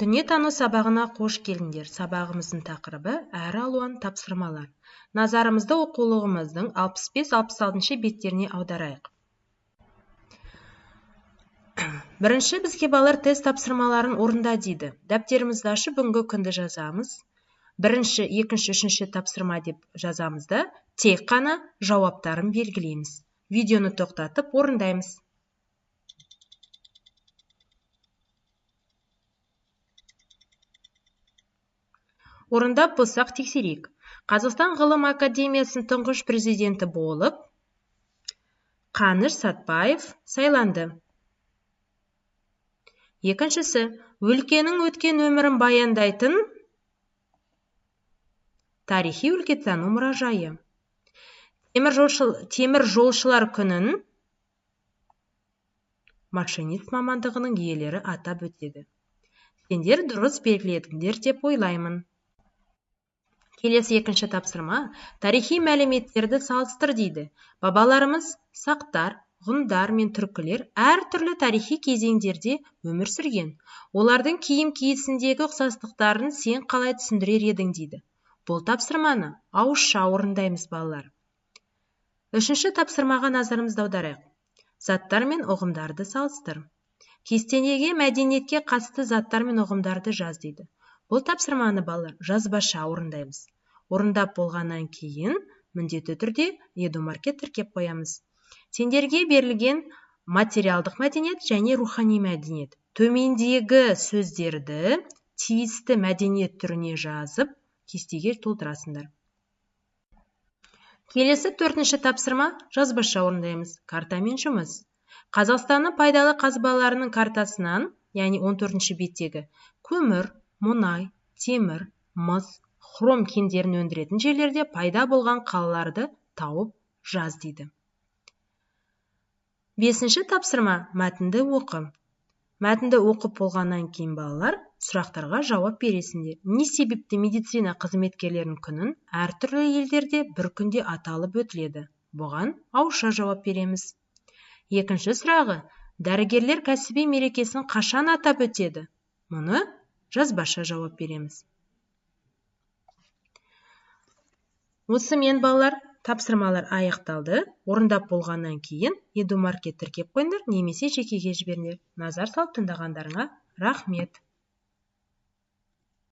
Дүниетану сабағына қош келдіңдер. Сабағымыздың тақырыбы әр алуан тапсырмалар. Назарымызды оқулығымыздың 65-66 беттеріне аударайық. Бірінші бізге балалар тест тапсырмаларын орында дейді. Дәптерімізді ашып бүгінгі күнді жазамыз. Бірінші, екінші, үшінші тапсырма деп жазамыз да, тек қана жауаптарын белгілейміз. Видеоны тоқтатып орындаймыз. Орындап болсақ тексерейік. Қазақстан ғылым академиясының тұңғыш президенті болып Қаныш Сәтбаев сайланды. Екіншісі, өлкенің өткен өмірін баяндайтын тарихи өлкетану мұражайы. Темір жолшылар күнін машинист мамандығының иелері атап өтеді. Сендер дұрыс белгіледіңдер деп ойлаймын. Келесі екінші тапсырма, тарихи мәліметтерді салыстыр дейді. Бабаларымыз сақтар, ғұндар мен түркілер әртүрлі тарихи кезеңдерде өмір сүрген. Олардың киім киісіндегі ұқсастықтарын сен қалай түсіндірер едің дейді. Бұл тапсырманы ауызша орындаймыз балалар. Үшінші тапсырмаға назарымызды аударайық. Заттар мен ұғымдарды салыстыр. Кестедегі мәдениетке қатысты заттар мен ұғымдарды жаз дейді. Бұл тапсырманы балалар жазбаша орындаймыз. Орындап болғаннан кейін міндетті түрде едумаркет тіркеп қоямыз. Сендерге берілген материалдық мәдениет және рухани мәдениет. Төмендегі сөздерді тиісті мәдениет түріне жазып, кестеге толтырасыңдар. Келесі төртінші тапсырма жазбаша орындаймыз. Картамен жұмыс. Қазақстанның пайдалы қазбаларының картасынан, яғни 14-ші беттегі көмір, мұнай, темір, мыс, хром кендерін өндіретін жерлерде пайда болған қалаларды тауып жаз дейді. Бесінші тапсырма мәтінді оқы. Мәтінді оқып болғаннан кейін балалар сұрақтарға жауап бересіңдер. Не себепті медицина қызметкерлерінің күнін әртүрлі елдерде бір күнде аталып өтіледі? Бұған ауызша жауап береміз. Екінші сұрағы, дәрігерлер кәсіби мерекесін қашан атап өтеді? Мұны жазбаша жауап береміз. Осымен балалар, тапсырмалар аяқталды. Орындап болғаннан кейін едумаркет тіркеп қойыңдар немесе жекеге жіберіңдер. Назар салып тыңдағандарыңа рахмет.